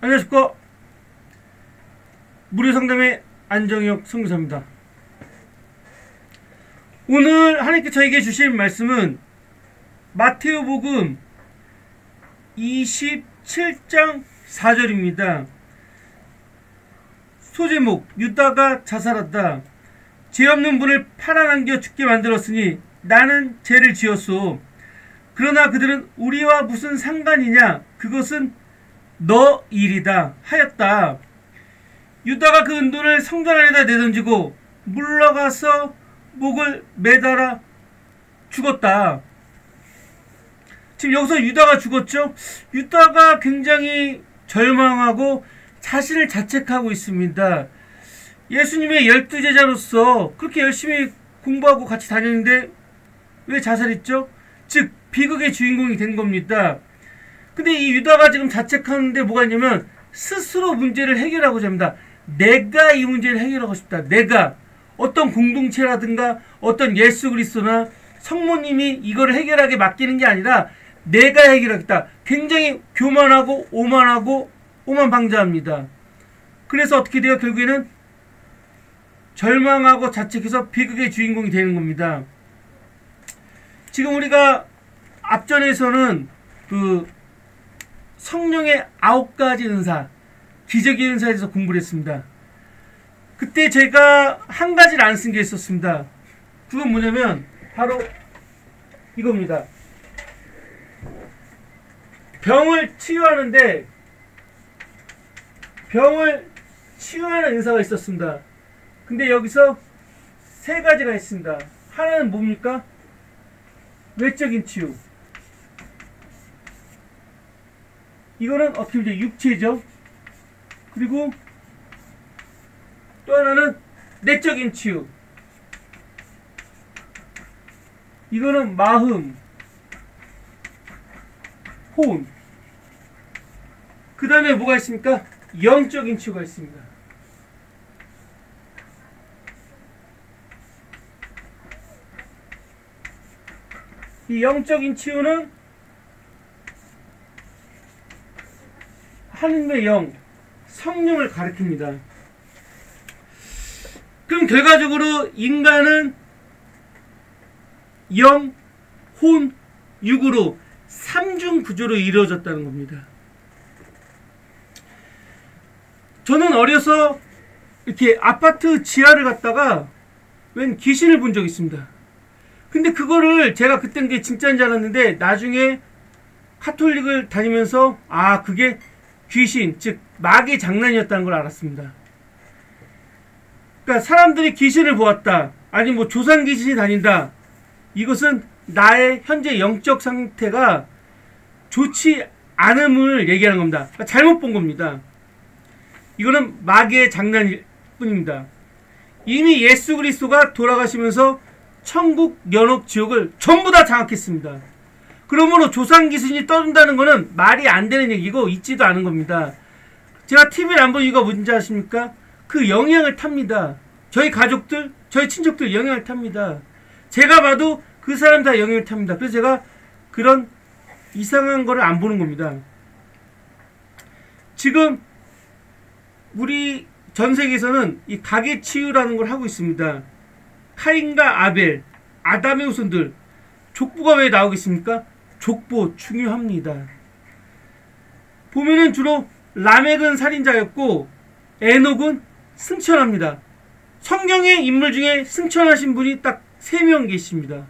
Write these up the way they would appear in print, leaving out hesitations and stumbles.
안녕하십니까. 무료상담의 안정혁 선교사입니다. 오늘 하나님께 저에게 주신 말씀은 마태오복음 27장 4절입니다. 소제목 유다가 자살한다. 죄 없는 분을 팔아넘겨 죽게 만들었으니 나는 죄를 지었소. 그러나 그들은 우리와 무슨 상관이냐, 그것은 너 일이다 하였다. 유다가 그 은돈을 성전 안에다 내던지고 물러가서 목을 매달아 죽었다. 지금 여기서 유다가 죽었죠. 유다가 굉장히 절망하고 자신을 자책하고 있습니다. 예수님의 12제자로서 그렇게 열심히 공부하고 같이 다녔는데 왜 자살했죠? 즉 비극의 주인공이 된 겁니다. 근데 이 유다가 지금 자책하는데 뭐가 있냐면 스스로 문제를 해결하고자 합니다. 내가 이 문제를 해결하고 싶다. 내가 어떤 공동체라든가 어떤 예수 그리스도나 성모님이 이거를 해결하게 맡기는 게 아니라 내가 해결하겠다. 굉장히 교만하고 오만하고 오만방자합니다. 그래서 어떻게 돼요? 결국에는 절망하고 자책해서 비극의 주인공이 되는 겁니다. 지금 우리가 앞전에서는 그 성령의 9가지 은사, 기적의 은사에 대해서 공부를 했습니다. 그때 제가 한 가지를 안 쓴 게 있었습니다. 그건 뭐냐면 바로 이겁니다. 병을 치유하는데 병을 치유하는 은사가 있었습니다. 근데 여기서 세 가지가 있습니다. 하나는 뭡니까? 외적인 치유. 이거는 어떻게 보면 육체죠. 그리고 또 하나는 내적인 치유. 이거는 마음, 혼. 그 다음에 뭐가 있습니까? 영적인 치유가 있습니다. 이 영적인 치유는 하나님의 영, 성령을 가리킵니다. 그럼 결과적으로 인간은 영, 혼, 육으로 삼중 구조로 이루어졌다는 겁니다. 저는 어려서 이렇게 아파트 지하를 갔다가 웬 귀신을 본 적이 있습니다. 근데 그거를 제가 그때는 그게 진짜인 줄 알았는데 나중에 카톨릭을 다니면서 그게 귀신, 즉 마귀의 장난이었다는 걸 알았습니다. 그러니까 사람들이 귀신을 보았다, 아니 뭐 조상 귀신이 다닌다, 이것은 나의 현재 영적 상태가 좋지 않음을 얘기하는 겁니다. 그러니까 잘못 본 겁니다. 이거는 마귀의 장난일 뿐입니다. 이미 예수 그리스도가 돌아가시면서 천국, 연옥, 지옥을 전부 다 장악했습니다. 그러므로 조상 귀신이 떠든다는 것은 말이 안 되는 얘기고 있지도 않은 겁니다. 제가 TV를 안 본 이유가 뭔지 아십니까? 그 영향을 탑니다. 저희 가족들, 저희 친척들 영향을 탑니다. 제가 봐도 그 사람 다 영향을 탑니다. 그래서 제가 그런 이상한 거를 안 보는 겁니다. 지금 우리 전 세계에서는 이 가계 치유라는 걸 하고 있습니다. 카인과 아벨, 아담의 후손들, 족보가 왜 나오겠습니까? 족보 중요합니다. 보면은 주로 라멕은 살인자였고 에녹은 승천합니다. 성경의 인물 중에 승천하신 분이 딱 3명 계십니다.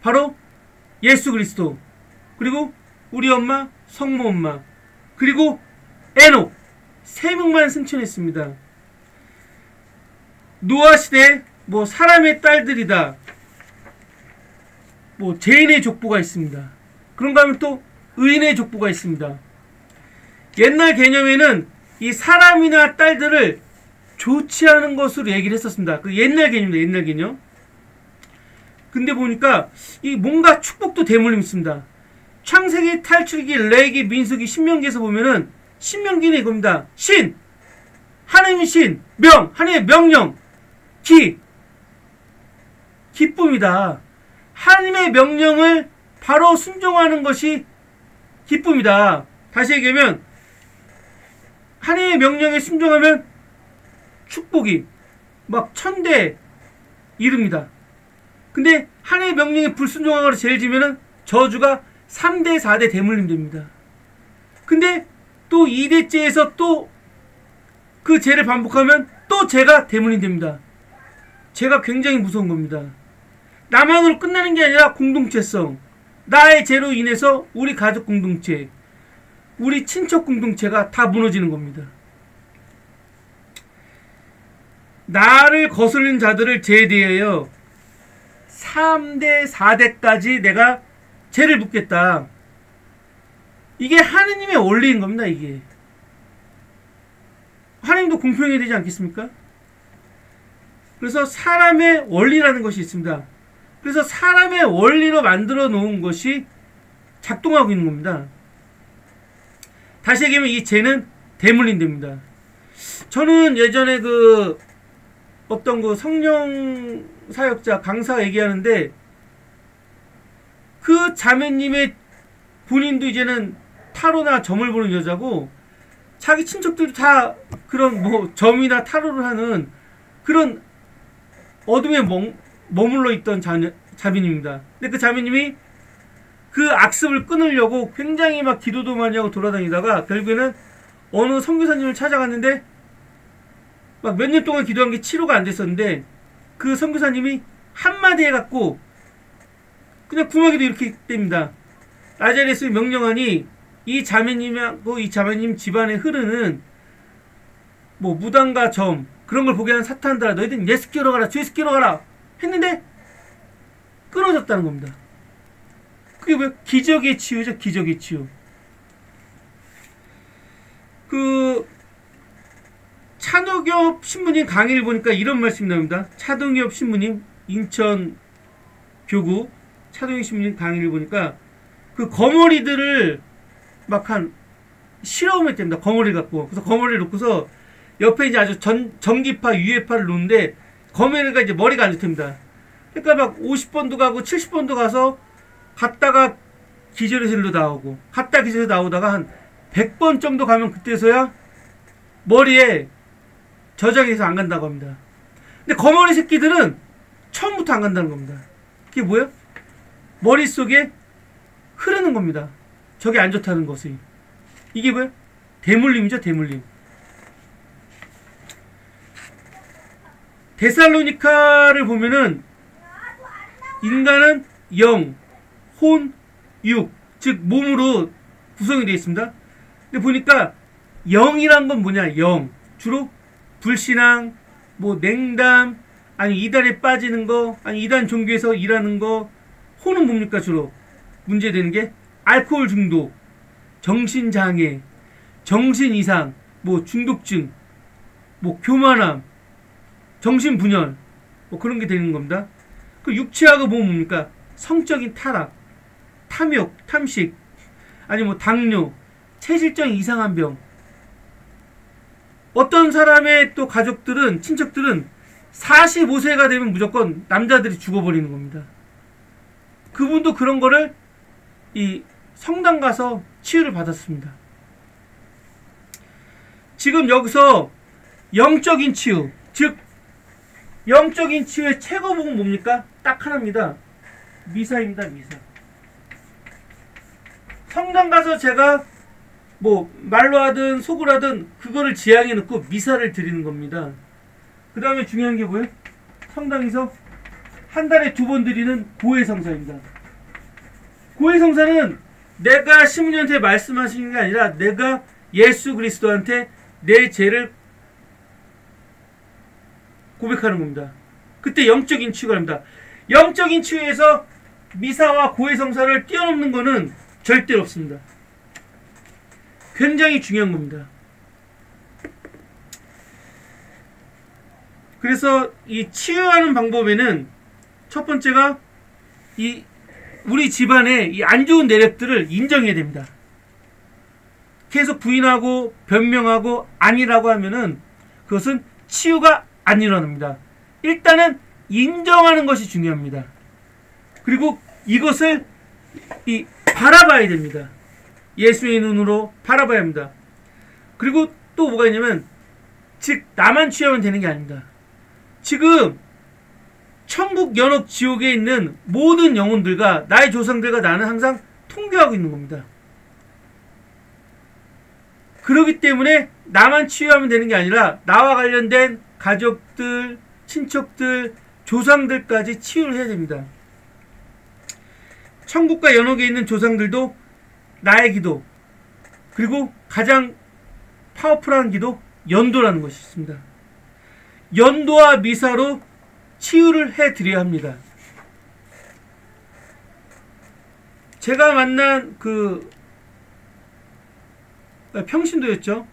바로 예수 그리스도, 그리고 우리 엄마, 성모 엄마, 그리고 에녹, 3명만 승천했습니다. 노아 시대 뭐 사람의 딸들이다, 뭐 죄인의 족보가 있습니다. 그런가 하면 또 의인의 족보가 있습니다. 옛날 개념에는 이 사람이나 딸들을 좋지 않은 것으로 얘기를 했었습니다. 그 옛날 개념입니다. 옛날 개념. 근데 보니까 이 뭔가 축복도 대물림 있습니다. 창세기, 탈출기, 레위기, 민수기, 신명기에서 보면은 신명기는 이겁니다. 신, 하나님의 신, 명, 하나님의 명령, 기쁨이다. 하나님의 명령을 바로 순종하는 것이 기쁨이다. 다시 얘기하면 하나님의 명령에 순종하면 축복이 막 천대에 이릅니다. 근데 하나님의 명령에 불순종하거나 죄를 지면은 저주가 3대 4대 대물림 됩니다. 근데 또 2대째에서 또 그 죄를 반복하면 또 죄가 대물림 됩니다. 죄가 굉장히 무서운 겁니다. 나만으로 끝나는 게 아니라 공동체성, 나의 죄로 인해서 우리 가족 공동체, 우리 친척 공동체가 다 무너지는 겁니다. 나를 거스르는 자들을 제대하여 3대 4대까지 내가 죄를 묻겠다. 이게 하느님의 원리인 겁니다. 이게 하나님도 공평해야 되지 않겠습니까? 그래서 사람의 원리라는 것이 있습니다. 그래서 사람의 원리로 만들어 놓은 것이 작동하고 있는 겁니다. 다시 얘기하면 이 죄는 대물림됩니다. 저는 예전에 어떤 성령 사역자 강사가 얘기하는데, 그 자매님의 본인도 이제는 타로나 점을 보는 여자고, 자기 친척들도 다 그런 점이나 타로를 하는 그런 어둠에 머물러 있던 자매님입니다. 근데 그 자매님이 그 악습을 끊으려고 굉장히 막 기도도 많이 하고 돌아다니다가 결국에는 어느 선교사님을 찾아갔는데, 막 몇 년 동안 기도한 게 치료가 안 됐었는데, 그 선교사님이 한마디 해갖고 그냥 구멍에도 이렇게 됩니다. 나자렛의 명령하니 이 자매님하고 이 자매님 집안에 흐르는 무당과 점 그런 걸 보게 하는 사탄들아, 너희들은 예수께로 가라, 죄수께로 가라 했는데 끊어졌다는 겁니다. 그게 뭐야? 기적의 치유죠. 기적의 치유. 차동엽 신부님 강의를 보니까 이런 말씀이 나옵니다. 차동엽 신부님, 인천 교구 차동엽 신부님 강의를 보니까 그 거머리들을 막 실험했답니다. 거머리 갖고. 그래서 거머리를 놓고서 옆에 이제 아주 전기파, 유해파를 놓는데 거머리가 이제 머리가 안 좋답니다. 그러니까 막 50번도 가고 70번도 가서 갔다가 기절해서 일로 나오고, 갔다 기절해서 나오다가 한 100번 정도 가면 그때서야 머리에 저장해서 안 간다고 합니다. 근데 거머리 새끼들은 처음부터 안 간다는 겁니다. 그게 뭐예요? 머릿속에 흐르는 겁니다. 저게 안 좋다는 것이. 이게 뭐예요? 대물림이죠. 대물림. 데살로니카를 보면은 인간은 영, 혼, 육, 즉 몸으로 구성이 되어 있습니다. 근데 보니까 영이란 건 뭐냐? 영. 주로 불신앙, 냉담, 아니 이단에 빠지는 거, 아니 이단 종교에서 일하는 거. 혼은 뭡니까? 주로 문제되는 게 알코올 중독, 정신장애, 정신이상, 중독증, 교만함, 정신분열, 그런 게 되는 겁니다. 그 육체하고 뭡니까? 성적인 타락, 탐욕, 탐식, 아니 당뇨, 체질적 이상한 병. 어떤 사람의 또 가족들은, 친척들은 45세가 되면 무조건 남자들이 죽어버리는 겁니다. 그분도 그런 거를 이 성당 가서 치유를 받았습니다. 지금 여기서 영적인 치유, 즉 영적인 치유의 최고봉은 뭡니까? 딱 하나입니다. 미사입니다. 미사. 성당 가서 제가 말로 하든 속으로 하든 그거를 지향해 놓고 미사를 드리는 겁니다. 그 다음에 중요한 게 뭐예요? 성당에서 한 달에 2번 드리는 고해성사입니다. 고해성사는 내가 신부님한테 말씀하시는 게 아니라 내가 예수 그리스도한테 내 죄를 고백하는 겁니다. 그때 영적인 치유가 됩니다. 영적인 치유에서 미사와 고해성사를 뛰어넘는 것은 절대로 없습니다. 굉장히 중요한 겁니다. 그래서 이 치유하는 방법에는 첫 번째가 우리 집안의 이 안 좋은 내력들을 인정해야 됩니다. 계속 부인하고 변명하고 아니라고 하면은 그것은 치유가 안 일어납니다. 일단은 인정하는 것이 중요합니다. 그리고 이것을 바라봐야 됩니다. 예수의 눈으로 바라봐야 합니다. 그리고 또 뭐가 있냐면, 즉 나만 취하면 되는 게 아닙니다. 지금 천국, 연옥, 지옥에 있는 모든 영혼들과 나의 조상들과 나는 항상 통교하고 있는 겁니다. 그렇기 때문에 나만 치유하면 되는 게 아니라 나와 관련된 가족들, 친척들, 조상들까지 치유를 해야 됩니다. 천국과 연옥에 있는 조상들도 나의 기도, 그리고 가장 파워풀한 기도, 연도라는 것이 있습니다. 연도와 미사로 치유를 해드려야 합니다. 제가 만난 그 평신도였죠.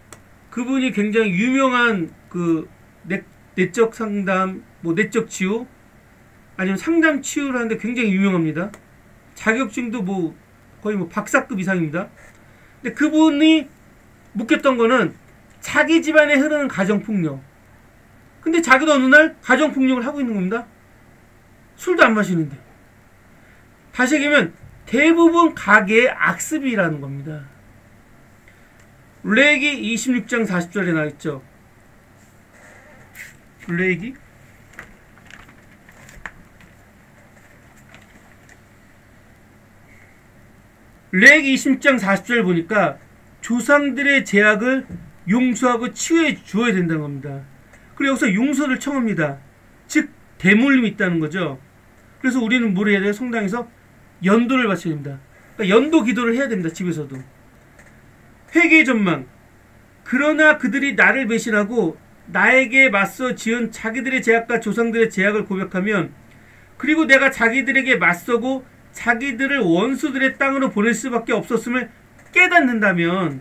그분이 굉장히 유명한 그 내적 상담, 뭐 내적 치유, 아니면 상담 치유를 하는데 굉장히 유명합니다. 자격증도 뭐 거의 뭐 박사급 이상입니다. 근데 그분이 묵혔던 거는 자기 집안에 흐르는 가정폭력. 근데 자기도 어느 날 가정폭력을 하고 있는 겁니다. 술도 안 마시는데. 다시 얘기하면 대부분 가계의 악습이라는 겁니다. 레위기 26장 40절에 나와있죠. 레위기 레위기 26장 40절 보니까 조상들의 죄악을 용서하고 치유해 주어야 된다는 겁니다. 그리고 여기서 용서를 청합니다. 즉 대물림이 있다는 거죠. 그래서 우리는 뭘 해야 돼요? 성당에서 연도를 바쳐야 됩니다. 그러니까 연도 기도를 해야 됩니다. 집에서도. 회개의 전망. 그러나 그들이 나를 배신하고 나에게 맞서 지은 자기들의 죄악과 조상들의 죄악을 고백하면, 그리고 내가 자기들에게 맞서고 자기들을 원수들의 땅으로 보낼 수밖에 없었음을 깨닫는다면,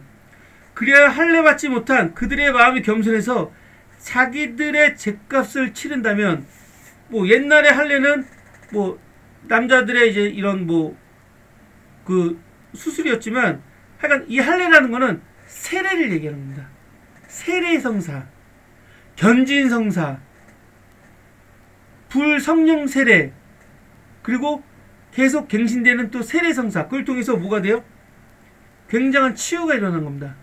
그래야 할례 받지 못한 그들의 마음이 겸손해서 자기들의 죄값을 치른다면, 뭐 옛날에 할례는 뭐 남자들의 이제 이런 뭐 그 수술이었지만, 하여간 이 할례라는 거는 세례를 얘기하는 겁니다. 세례 성사, 견진 성사, 불성령 세례, 그리고 계속 갱신되는 또 세례 성사. 그걸 통해서 뭐가 돼요? 굉장한 치유가 일어난 겁니다.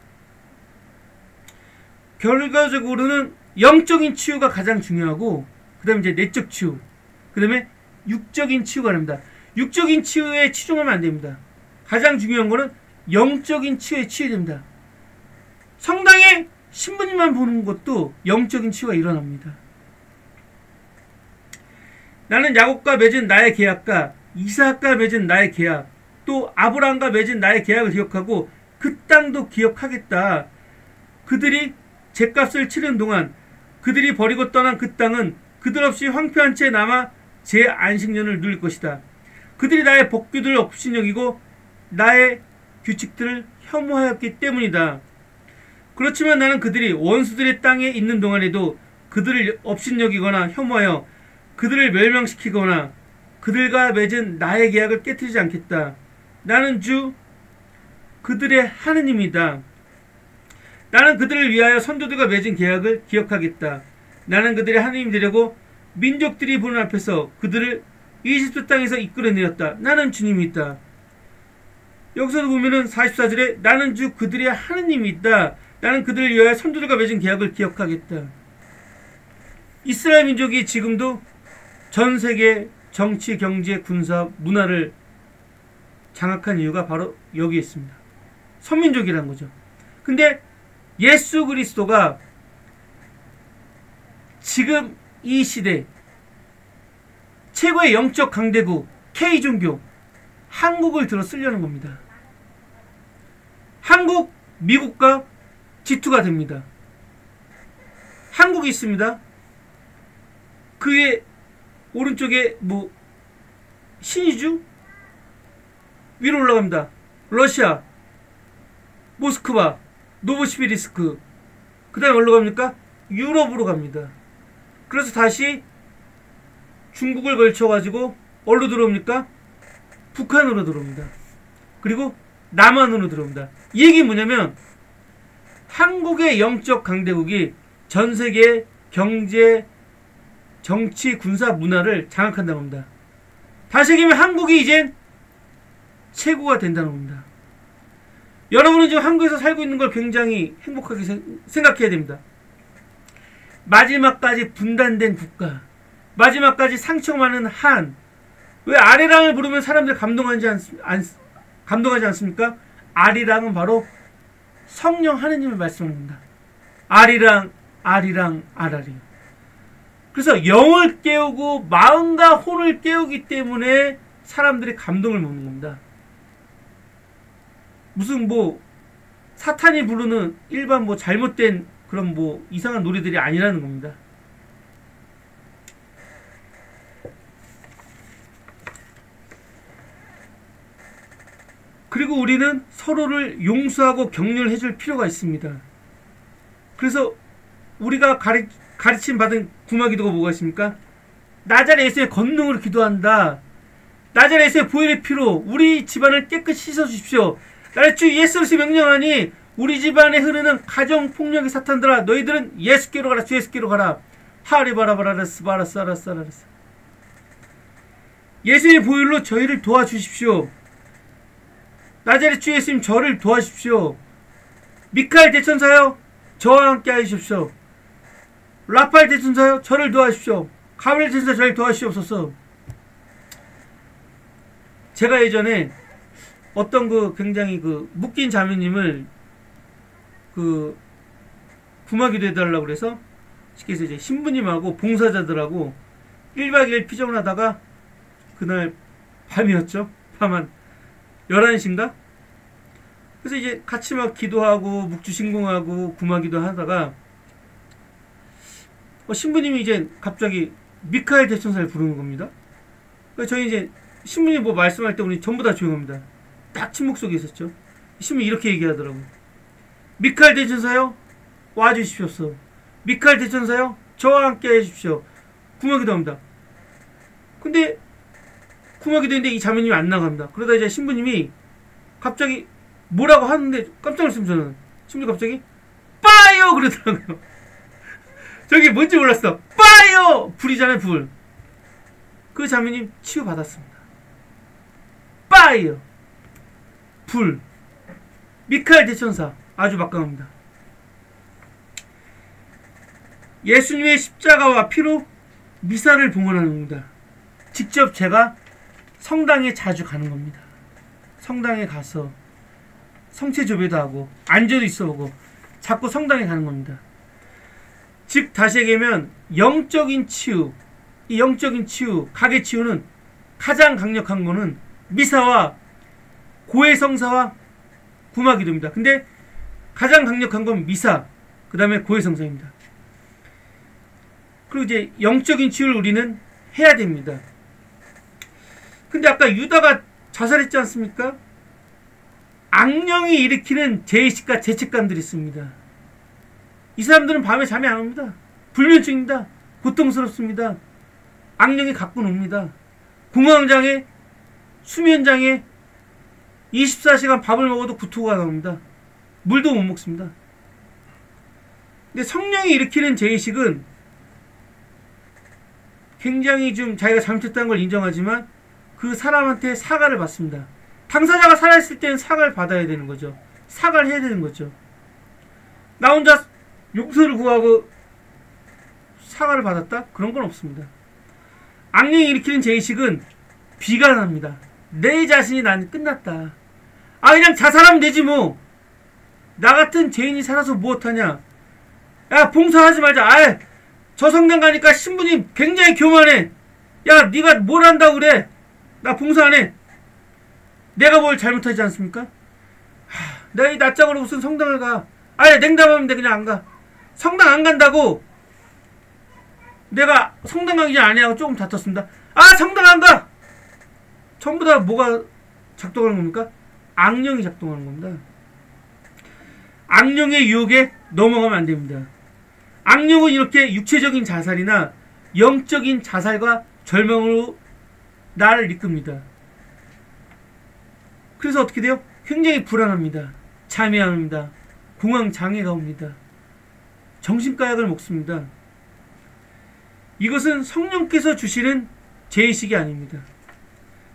결과적으로는 영적인 치유가 가장 중요하고, 그 다음에 이제 내적 치유, 그 다음에 육적인 치유가 됩니다. 육적인 치유에 치중하면 안 됩니다. 가장 중요한 거는 영적인 치유에 치유됩니다. 성당에 신부님만 보는 것도 영적인 치유가 일어납니다. 나는 야곱과 맺은 나의 계약과 이삭과 맺은 나의 계약, 또 아브라함과 맺은 나의 계약을 기억하고 그 땅도 기억하겠다. 그들이 죗값을 치른 동안 그들이 버리고 떠난 그 땅은 그들 없이 황폐한 채 남아 제 안식년을 누릴 것이다. 그들이 나의 법규들을 업신여기고 나의 규칙들을 혐오하였기 때문이다. 그렇지만 나는 그들이 원수들의 땅에 있는 동안에도 그들을 업신여기거나 혐오하여 그들을 멸망시키거나 그들과 맺은 나의 계약을 깨트리지 않겠다. 나는 주 그들의 하느님이다. 나는 그들을 위하여 선조들과 맺은 계약을 기억하겠다. 나는 그들의 하느님 되려고 민족들이 보는 앞에서 그들을 이집트 땅에서 이끌어내었다. 나는 주님이다. 여기서도 보면은 44절에 나는 주 그들의 하느님이다. 나는 그들을 위하여 선조들과 맺은 계약을 기억하겠다. 이스라엘 민족이 지금도 전 세계 정치, 경제, 군사, 문화를 장악한 이유가 바로 여기에 있습니다. 선민족이라는 거죠. 근데 예수 그리스도가 지금 이 시대 최고의 영적 강대국 K종교 한국을 들어 쓰려는 겁니다. 한국, 미국과 G2가 됩니다. 한국이 있습니다. 그의 오른쪽에 뭐 신의주 위로 올라갑니다. 러시아, 모스크바, 노보시비리스크. 그 다음에 어디로 갑니까? 유럽으로 갑니다. 그래서 다시 중국을 걸쳐가지고 어디로 들어옵니까? 북한으로 들어옵니다. 그리고 남한으로 들어옵니다. 이 얘기는 뭐냐면 한국의 영적 강대국이 전 세계 경제, 정치, 군사, 문화를 장악한다는 겁니다. 다시 얘기하면 한국이 이젠 최고가 된다는 겁니다. 여러분은 지금 한국에서 살고 있는 걸 굉장히 행복하게 생각해야 됩니다. 마지막까지 분단된 국가, 마지막까지 상처 많은 한, 왜 아리랑을 부르면 사람들 감동하지 않습니까? 아리랑은 바로 성령 하느님을 말씀합니다. 아리랑, 아리랑, 아라리. 그래서 영을 깨우고 마음과 혼을 깨우기 때문에 사람들이 감동을 먹는 겁니다. 무슨 사탄이 부르는 일반 잘못된 그런 이상한 노래들이 아니라는 겁니다. 그리고 우리는 서로를 용서하고 격려를 해줄 필요가 있습니다. 그래서 우리가 가르침 받은 구마기도가 뭐가 있습니까? 나자렛 예수의 권능으로 기도한다. 나자렛 예수의 보혈의 피로 우리 집안을 깨끗이 씻어주십시오. 나의 주 예수 그리스도의 명령하니 우리 집안에 흐르는 가정폭력의 사탄들아, 너희들은 예수께로 가라. 주 예수께로 가라. 하리바라바라레스 바라사라사라레스. 예수의 보혈로 저희를 도와주십시오. 나자렛 주 예수님 저를 도와주십시오. 미카엘 대천사여 저와 함께 하십시오. 라파엘 대천사여 저를 도와주십시오. 가브리엘 대천사 저를 도와주시옵소서. 제가 예전에 어떤 굉장히 묶인 자매님을 구마기도 해달라고 그래서 그래서 이제 신부님하고 봉사자들하고 1박 2일 피정을 하다가 그날 밤이었죠. 밤 한 11시인가? 그래서 이제 같이 막 기도하고 묵주신공하고 구마기도 하다가 신부님이 이제 갑자기 미카엘 대천사를 부르는 겁니다. 그래서 저희 이제 신부님 말씀할 때 우리 전부 다 조용합니다. 딱 침묵 속에 있었죠. 신부님이 이렇게 얘기하더라고요. 미카엘 대천사요 와주십시오. 미카엘 대천사요 저와 함께 해주십시오. 구마기도 합니다. 근데 구마기도 했는데 이 자매님이 안 나갑니다. 그러다 이제 신부님이 갑자기 뭐라고 하는데 깜짝 놀랐습니다. 저는 신부님이 갑자기 파이어 그러더라고요. 저게 뭔지 몰랐어. 파이어 불이잖아요. 불. 그 자매님 치유받았습니다. 파이어 불. 미카엘 대천사 아주 막강합니다. 예수님의 십자가와 피로 미사를 봉헌하는 겁니다. 직접 제가 성당에 자주 가는 겁니다. 성당에 가서 성체조배도 하고 안죄도 있어오고 자꾸 성당에 가는 겁니다. 즉 다시 얘기하면 영적인 치유, 이 영적인 치유, 각의 치유는 가장 강력한 거는 미사와 고해성사와 구마기도입니다. 근데 가장 강력한 건 미사, 그 다음에 고해성사입니다. 그리고 이제 영적인 치유를 우리는 해야 됩니다. 근데 아까 유다가 자살했지 않습니까? 악령이 일으키는 죄의식과 죄책감들이 있습니다. 이 사람들은 밤에 잠이 안 옵니다. 불면증입니다. 고통스럽습니다. 악령이 갖고 놉니다. 공황장애, 수면장애, 24시간 밥을 먹어도 구토가 나옵니다. 물도 못 먹습니다. 근데 성령이 일으키는 죄의식은 굉장히 좀 자기가 잘못했다는 걸 인정하지만 그 사람한테 사과를 받습니다. 당사자가 살아있을 때는 사과를 받아야 되는 거죠. 사과를 해야 되는 거죠. 나 혼자 용서를 구하고 사과를 받았다? 그런 건 없습니다. 악령이 일으키는 죄의식은 비관합니다. 내 자신이 난 끝났다. 그냥 자살하면 되지 뭐. 나 같은 죄인이 살아서 무엇하냐. 야 봉사하지 말자. 저 성당 가니까 신부님 굉장히 교만해. 야 네가 뭘 한다고 그래. 나 봉사 안 해. 내가 뭘 잘못하지 않습니까? 내가 이 낯짝으로 무슨 성당을 가. 냉담하면 돼. 그냥 안 가. 성당 안 간다고 내가 성당 가기 전 아내하고 조금 다퉜습니다. 성당 안 가. 전부 다 뭐가 작동하는 겁니까? 악령이 작동하는 겁니다. 악령의 유혹에 넘어가면 안 됩니다. 악령은 이렇게 육체적인 자살이나 영적인 자살과 절망으로 나를 이끕니다. 그래서 어떻게 돼요? 굉장히 불안합니다. 잠이 안 옵니다. 공황장애가 옵니다. 정신과 약을 먹습니다. 이것은 성령께서 주시는 죄의식이 아닙니다.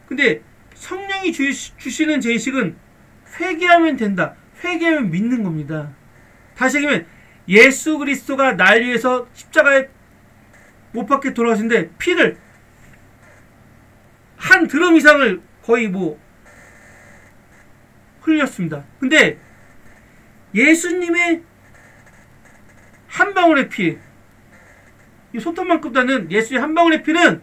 근데 성령이 주시는 죄의식은 회개하면 된다. 회개하면 믿는 겁니다. 다시 얘기하면 예수 그리스도가 날 위해서 십자가에 못 박혀 돌아가신데 피를 한 드럼 이상을 거의 흘렸습니다. 근데 예수님의 한 방울의 피, 이 손톱만큼도 않는 예수의 한 방울의 피는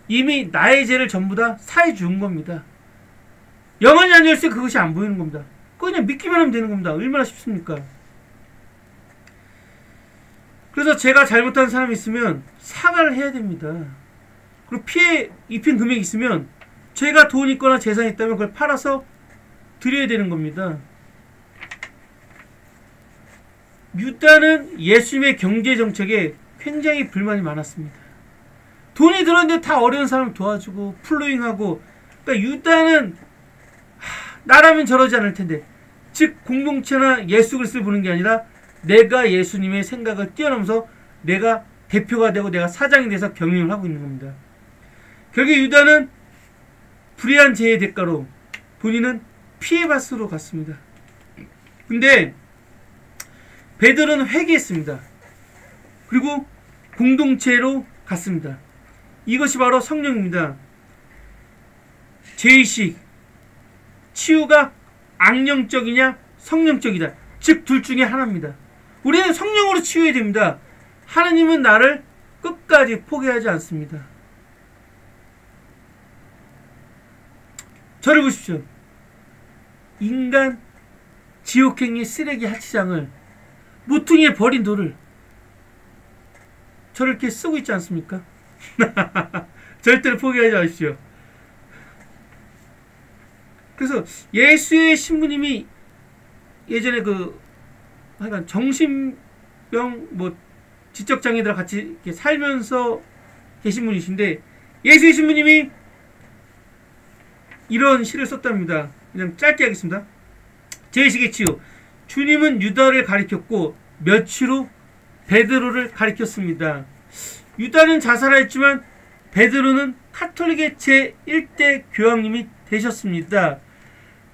이미 나의 죄를 전부 다 사해 준 겁니다. 영원히 안 열쇠 그것이 안 보이는 겁니다. 그냥 믿기만 하면 되는 겁니다. 얼마나 쉽습니까? 그래서 제가 잘못한 사람이 있으면 사과를 해야 됩니다. 그리고 피해 입힌 금액이 있으면 제가 돈 있거나 재산이 있다면 그걸 팔아서 드려야 되는 겁니다. 유다는 예수님의 경제정책에 굉장히 불만이 많았습니다. 돈이 들었는데 다 어려운 사람 도와주고 플로잉하고, 그러니까 유다는 나라면 저러지 않을 텐데, 즉 공동체나 예수 그리스도를 보는 게 아니라 내가 예수님의 생각을 뛰어넘어서 내가 대표가 되고 내가 사장이 돼서 경영을 하고 있는 겁니다. 결국 유다는 불의한 죄의 대가로 본인은 피해밭으로 갔습니다. 근데 베드로는 회개했습니다. 그리고 공동체로 갔습니다. 이것이 바로 성령입니다. 죄의식, 치유가 악령적이냐 성령적이다. 즉 둘 중에 하나입니다. 우리는 성령으로 치유해야 됩니다. 하느님은 나를 끝까지 포기하지 않습니다. 저를 보십시오. 인간 지옥행위 쓰레기 하치장을 모퉁이에 버린 돌을 저를 이렇게 쓰고 있지 않습니까? 절대로 포기하지 마십시오. 그래서 예수의 신부님이 예전에 하여간 정신병 지적장애들 같이 이렇게 살면서 계신 분이신데, 예수의 신부님이 이런 시를 썼답니다. 그냥 짧게 하겠습니다. 죄의식의 치유. 주님은 유다를 가리켰고 며칠 후 베드로를 가리켰습니다. 유다는 자살하였지만 베드로는 카톨릭의 제1대 교황님이 되셨습니다.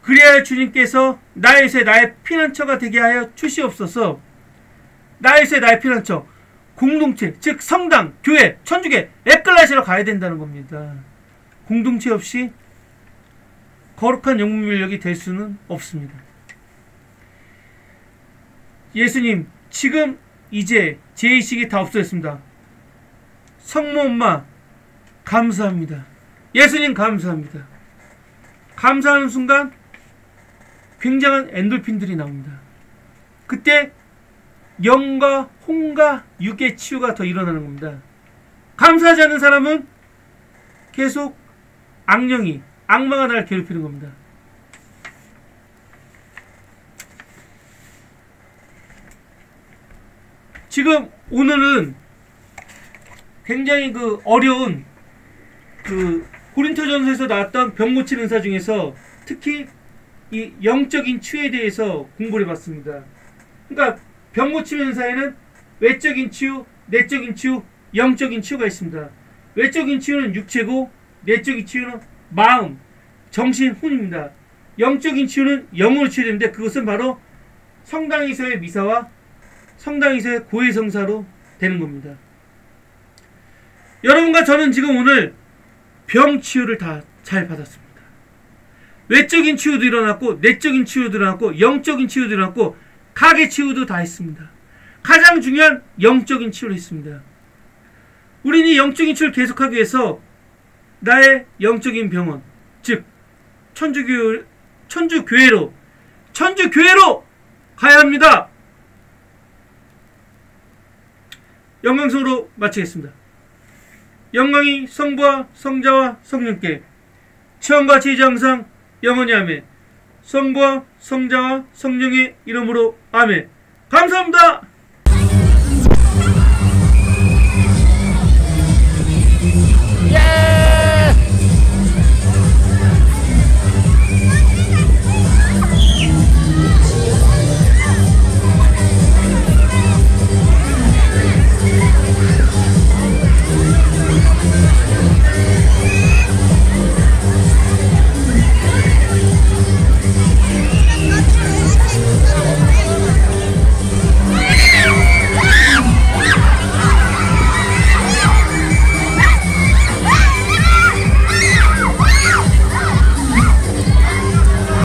그래야 주님께서 나의 새 나의 피난처가 되게 하여 주시옵소서. 나의 새 나의 피난처, 공동체, 즉 성당, 교회, 천주교, 에클레시아로 가야 된다는 겁니다. 공동체 없이 거룩한 영문 인력이 될 수는 없습니다. 예수님, 지금 이제 죄의식이 다 없어졌습니다. 성모 엄마 감사합니다. 예수님 감사합니다. 감사하는 순간 굉장한 엔돌핀들이 나옵니다. 그때 영과 혼과 육의 치유가 더 일어나는 겁니다. 감사하지 않는 사람은 계속 악마가 나를 괴롭히는 겁니다. 지금 오늘은 굉장히 어려운 고린토전서에서 나왔던 병 고치는 은사 중에서 특히 이 영적인 치유에 대해서 공부를 해봤습니다. 그러니까 병 고치는 은사에는 외적인 치유, 내적인 치유, 영적인 치유가 있습니다. 외적인 치유는 육체고 내적인 치유는 마음, 정신, 혼입니다. 영적인 치유는 영으로 치유되는데 그것은 바로 성당에서의 미사와 성당에서의 고해성사로 되는 겁니다. 여러분과 저는 지금 오늘 병 치유를 다 잘 받았습니다. 외적인 치유도 일어났고 내적인 치유도 일어났고 영적인 치유도 일어났고 가게 치유도 다 했습니다. 가장 중요한 영적인 치유를 했습니다. 우리는 이 영적인 치유를 계속하기 위해서 나의 영적인 병원, 즉 천주교회로 가야 합니다. 영광성으로 마치겠습니다. 영광이 성부와 성자와 성령께 처음과 이제 항상 영원히 아멘. 성부와 성자와 성령의 이름으로 아멘. 감사합니다.